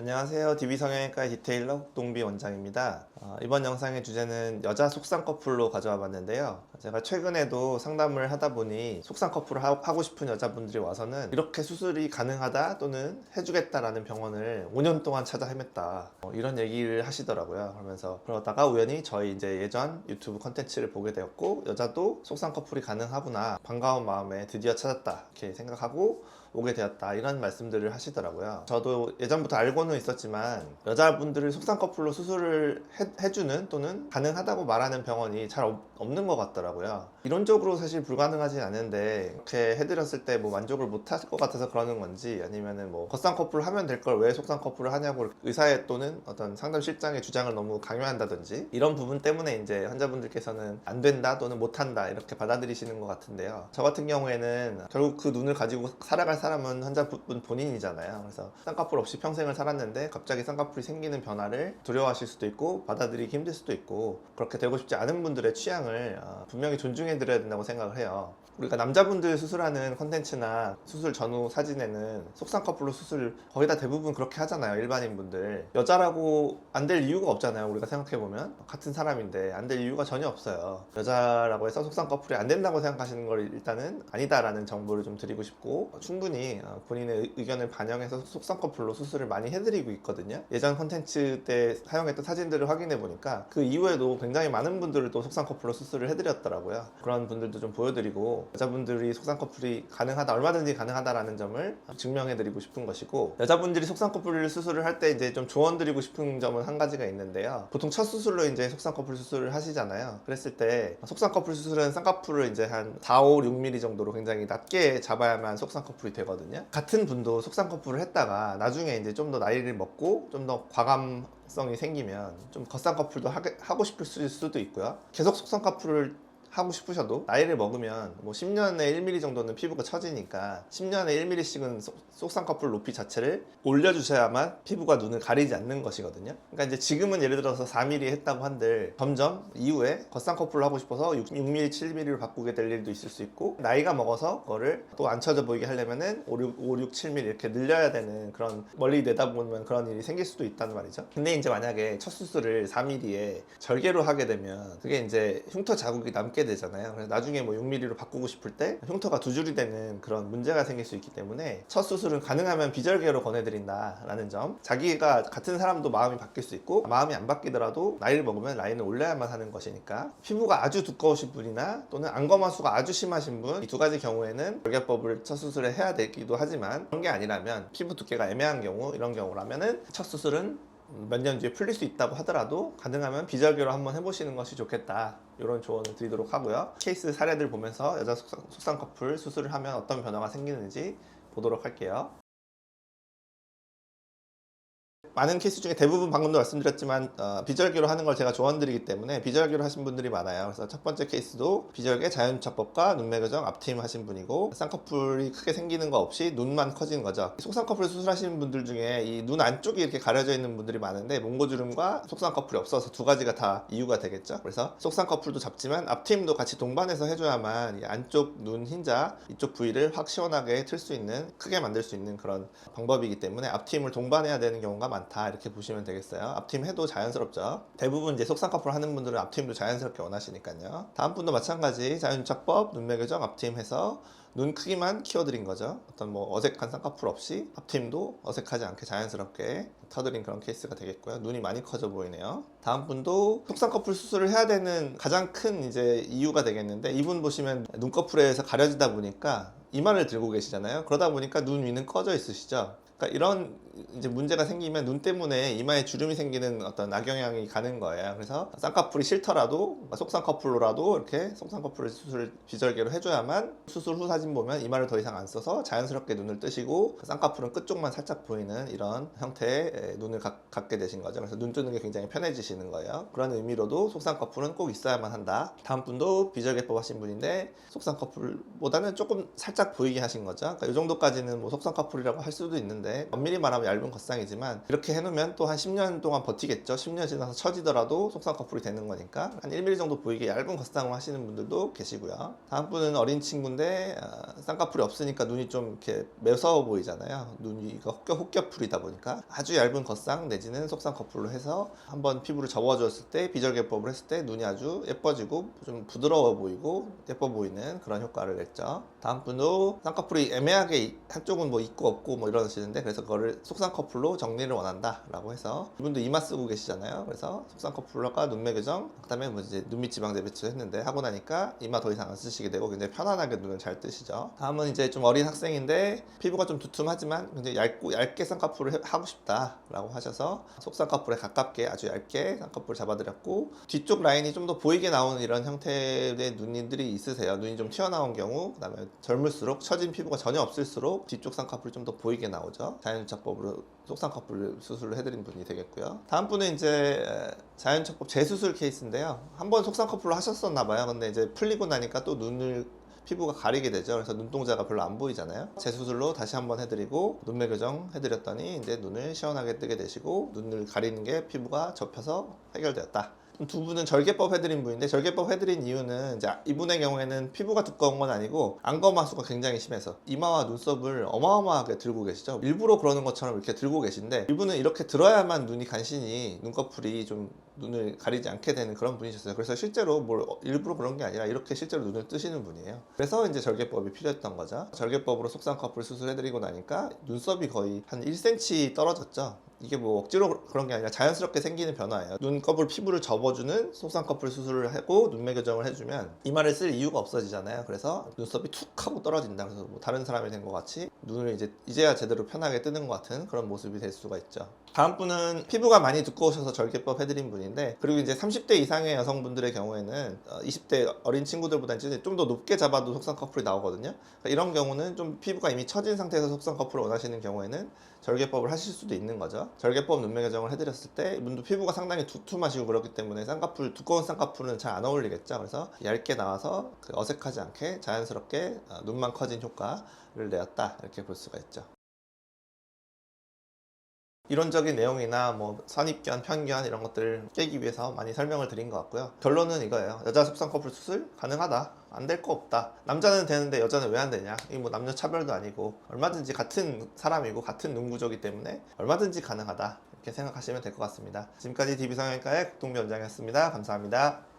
안녕하세요. DB성형외과 디테일러 혹동비 원장입니다. 이번 영상의 주제는 여자 속상 커플로 가져와 봤는데요. 제가 최근에도 상담을 하다 보니 속상 커플을 하고 싶은 여자분들이 와서는 이렇게 수술이 가능하다 또는 해주겠다라는 병원을 5년 동안 찾아 헤맸다, 이런 얘기를 하시더라고요. 그러면서 그러다가 우연히 저희 이제 예전 유튜브 컨텐츠를 보게 되었고, 여자도 속상 커플이 가능하구나, 반가운 마음에 드디어 찾았다 이렇게 생각하고 오게 되었다, 이런 말씀들을 하시더라고요. 저도 예전부터 알고는 있었지만 여자분들을 속상 커플로 수술을 해주는 또는 가능하다고 말하는 병원이 잘 없는 것 같더라고요. 이론적으로 사실 불가능하진 않은데 이렇게 해드렸을 때 뭐 만족을 못 할 것 같아서 그러는 건지, 아니면은 뭐 겉상 커플을 하면 될 걸 왜 속상 커플을 하냐고 의사의 또는 어떤 상담 실장의 주장을 너무 강요한다든지, 이런 부분 때문에 이제 환자분들께서는 안 된다 또는 못 한다 이렇게 받아들이시는 것 같은데요. 저 같은 경우에는 결국 그 눈을 가지고 살아갈 사람은 환자분 본인이잖아요. 그래서 쌍꺼풀 없이 평생을 살았는데 갑자기 쌍꺼풀이 생기는 변화를 두려워하실 수도 있고 받아들이기 힘들 수도 있고, 그렇게 되고 싶지 않은 분들의 취향을 분명히 존중해 드려야 된다고 생각을 해요. 우리가 남자분들 수술하는 컨텐츠나 수술 전후 사진에는 속상 커플로 수술 거의 다 대부분 그렇게 하잖아요. 일반인 분들. 여자라고 안 될 이유가 없잖아요. 우리가 생각해보면 같은 사람인데 안 될 이유가 전혀 없어요. 여자라고 해서 속상 커플이 안 된다고 생각하시는 걸 일단은 아니다라는 정보를 좀 드리고 싶고, 충분히 본인의 의견을 반영해서 속상 커플로 수술을 많이 해드리고 있거든요. 예전 컨텐츠 때 사용했던 사진들을 확인해 보니까 그 이후에도 굉장히 많은 분들을 또 속상 커플로 수술을 해드렸더라고요. 그런 분들도 좀 보여드리고, 여자분들이 속상 커플이 가능하다, 얼마든지 가능하다라는 점을 증명해 드리고 싶은 것이고, 여자분들이 속상 커플 수술을 할 때 이제 좀 조언 드리고 싶은 점은 한 가지가 있는데요. 보통 첫 수술로 이제 속상 커플 수술을 하시잖아요. 그랬을 때 속상 커플 수술은 쌍꺼풀을 이제 한 4, 5, 6mm 정도로 굉장히 낮게 잡아야만 속상 커플이 되거든요. 같은 분도 속상 커플을 했다가 나중에 이제 좀 더 나이를 먹고 좀 더 과감성이 생기면 좀 겉상 커플도 하고 싶을 수도 있고요. 계속 속상 커플을 하고 싶으셔도 나이를 먹으면 뭐 10년에 1mm 정도는 피부가 처지니까 10년에 1mm씩은 속상 커플 높이 자체를 올려주셔야만 피부가 눈을 가리지 않는 것이거든요. 그러니까 이제 지금은 예를 들어서 4mm 했다고 한들 점점 이후에 겉상 커플을 하고 싶어서 6mm, 7mm로 바꾸게 될 일도 있을 수 있고, 나이가 먹어서 그거를 또 안 처져 보이게 하려면은 5, 6, 7mm 이렇게 늘려야 되는, 그런 멀리 내다보면 그런 일이 생길 수도 있다는 말이죠. 근데 이제 만약에 첫 수술을 4mm에 절개로 하게 되면 그게 이제 흉터 자국이 남게 되잖아요. 그래서 나중에 뭐 6mm로 바꾸고 싶을 때 흉터가 두 줄이 되는 그런 문제가 생길 수 있기 때문에 첫 수술은 가능하면 비절개로 권해드린다라는 점. 자기가 같은 사람도 마음이 바뀔 수 있고 마음이 안 바뀌더라도 나이를 먹으면 라인을 올려야만 하는 것이니까, 피부가 아주 두꺼우신 분이나 또는 안검하수가 아주 심하신 분, 이 두 가지 경우에는 절개법을 첫 수술에 해야 되기도 하지만, 그런 게 아니라면 피부 두께가 애매한 경우, 이런 경우라면은 첫 수술은 몇 년 뒤에 풀릴 수 있다고 하더라도 가능하면 비절개로 한번 해보시는 것이 좋겠다, 이런 조언을 드리도록 하고요. 케이스 사례들 보면서 여자 속상 커플 수술을 하면 어떤 변화가 생기는지 보도록 할게요. 많은 케이스 중에 대부분 방금도 말씀드렸지만 비절개로 하는 걸 제가 조언드리기 때문에 비절개로 하신 분들이 많아요. 그래서 첫 번째 케이스도 비절개 자연유착법과 눈매 교정 앞트임 하신 분이고, 쌍꺼풀이 크게 생기는 거 없이 눈만 커지는 거죠. 속쌍꺼풀 수술하시는 분들 중에 이 눈 안쪽이 이렇게 가려져 있는 분들이 많은데, 몽고주름과 속쌍꺼풀이 없어서 두 가지가 다 이유가 되겠죠. 그래서 속쌍꺼풀도 잡지만 앞트임도 같이 동반해서 해줘야만 이 안쪽 눈 흰자 이쪽 부위를 확 시원하게 틀 수 있는, 크게 만들 수 있는 그런 방법이기 때문에 앞트임을 동반해야 되는 경우가 많다, 이렇게 보시면 되겠어요. 앞트임 해도 자연스럽죠. 대부분 이제 속상 커플 하는 분들은 앞트임도 자연스럽게 원하시니까요. 다음 분도 마찬가지 자연유착법, 눈매 교정, 앞트임 해서 눈 크기만 키워드린 거죠. 어떤 뭐 어색한 쌍꺼풀 없이 앞트임도 어색하지 않게 자연스럽게 터드린 그런 케이스가 되겠고요. 눈이 많이 커져 보이네요. 다음 분도 속상 커플 수술을 해야 되는 가장 큰 이제 이유가 되겠는데, 이분 보시면 눈꺼풀에서 가려지다 보니까 이마를 들고 계시잖아요. 그러다 보니까 눈 위는 꺼져 있으시죠. 그러니까 이런 이제 문제가 생기면 눈 때문에 이마에 주름이 생기는 어떤 악영향이 가는 거예요. 그래서 쌍꺼풀이 싫더라도 속상 커플로라도 이렇게 속상 커플 수술 비절개로 해줘야만, 수술 후 사진 보면 이마를 더 이상 안 써서 자연스럽게 눈을 뜨시고 쌍꺼풀은 끝쪽만 살짝 보이는 이런 형태의 눈을 갖게 되신 거죠. 그래서 눈 뜨는 게 굉장히 편해지시는 거예요. 그런 의미로도 속상 커플은 꼭 있어야만 한다. 다음 분도 비절개법 하신 분인데 속상 커플보다는 조금 살짝 보이게 하신 거죠. 그러니까 이 정도까지는 뭐 속상 커플이라고 할 수도 있는데, 엄밀히 말하면 얇은 겉상이지만 이렇게 해놓으면 또 한 10년 동안 버티겠죠. 10년 지나서 처지더라도 속상 커플이 되는 거니까 한 1mm 정도 보이게 얇은 겉상으로 하시는 분들도 계시고요. 다음 분은 어린 친구인데 쌍꺼풀이 없으니까 눈이 좀 이렇게 매서워 보이잖아요. 눈이 혹겹풀이다 보니까 아주 얇은 겉상 내지는 속상 커플로 해서 한번 피부를 접어줬을 때 비절개법을 했을 때 눈이 아주 예뻐지고 좀 부드러워 보이고 예뻐 보이는 그런 효과를 냈죠. 다음 분도 쌍꺼풀이 애매하게 한쪽은 뭐 있고 없고 뭐 이러시는데 그래서 그거를 속상 커플로 정리를 원한다 라고 해서 이분도 이마 쓰고 계시잖아요. 그래서 속상 커플러가 눈매 교정 그 다음에 뭐 이제 눈밑 지방 재배치 했는데 하고 나니까 이마 더 이상 안 쓰시게 되고 굉장히 편안하게 눈을 잘 뜨시죠. 다음은 이제 좀 어린 학생인데 피부가 좀 두툼하지만 굉장히 얇게 쌍꺼풀을 하고 싶다 라고 하셔서 속쌍꺼풀에 가깝게 아주 얇게 쌍꺼풀을 잡아드렸고 뒤쪽 라인이 좀 더 보이게 나오는 이런 형태의 눈들이 있으세요. 눈이 좀 튀어나온 경우 그 다음에 젊을수록 처진 피부가 전혀 없을수록 뒤쪽 쌍꺼풀이 좀 더 보이게 나오죠. 자연유착법으로 속쌍꺼풀 수술을 해드린 분이 되겠고요. 다음 분은 이제 자연유착법 재수술 케이스인데요. 한번 속쌍꺼풀로 하셨었나 봐요. 근데 이제 풀리고 나니까 또 눈을 피부가 가리게 되죠. 그래서 눈동자가 별로 안 보이잖아요. 재수술로 다시 한번 해드리고 눈매 교정 해드렸더니 이제 눈을 시원하게 뜨게 되시고 눈을 가리는 게 피부가 접혀서 해결되었다. 두 분은 절개법 해드린 분인데 절개법 해드린 이유는 이제 이분의 경우에는 피부가 두꺼운 건 아니고 안검하수가 굉장히 심해서 이마와 눈썹을 어마어마하게 들고 계시죠. 일부러 그러는 것처럼 이렇게 들고 계신데 이분은 이렇게 들어야만 눈이 간신히 눈꺼풀이 좀 눈을 가리지 않게 되는 그런 분이셨어요. 그래서 실제로 뭘 일부러 그런 게 아니라 이렇게 실제로 눈을 뜨시는 분이에요. 그래서 이제 절개법이 필요했던 거죠. 절개법으로 속쌍꺼풀 수술해드리고 나니까 눈썹이 거의 한 1cm 떨어졌죠. 이게 뭐 억지로 그런 게 아니라 자연스럽게 생기는 변화예요. 눈꺼풀 피부를 접어주는 속쌍꺼풀 수술을 하고 눈매 교정을 해주면 이마를 쓸 이유가 없어지잖아요. 그래서 눈썹이 툭 하고 떨어진다. 그래서 뭐 다른 사람이 된 것 같이 눈을 이제야 제대로 편하게 뜨는 것 같은 그런 모습이 될 수가 있죠. 다음 분은 피부가 많이 두꺼우셔서 절개법 해드린 분인데 그리고 이제 30대 이상의 여성분들의 경우에는 20대 어린 친구들보다 좀 더 높게 잡아도 속쌍꺼풀이 나오거든요. 그러니까 이런 경우는 좀 피부가 이미 처진 상태에서 속쌍꺼풀을 원하시는 경우에는 절개법을 하실 수도 있는 거죠. 절개법 눈매 교정을 해드렸을 때 이분도 피부가 상당히 두툼하시고 그렇기 때문에 두꺼운 쌍꺼풀은 잘 안 어울리겠죠. 그래서 얇게 나와서 어색하지 않게 자연스럽게 눈만 커진 효과를 내었다 이렇게 볼 수가 있죠. 이론적인 내용이나 뭐 선입견, 편견 이런 것들을 깨기 위해서 많이 설명을 드린 것 같고요. 결론은 이거예요. 여자 속쌍꺼풀 수술 가능하다. 안 될 거 없다. 남자는 되는데 여자는 왜 안 되냐? 이게 뭐 남녀 차별도 아니고 얼마든지 같은 사람이고 같은 눈 구조이기 때문에 얼마든지 가능하다. 이렇게 생각하시면 될 것 같습니다. 지금까지 DB성형외과의 국동비 원장이었습니다. 감사합니다.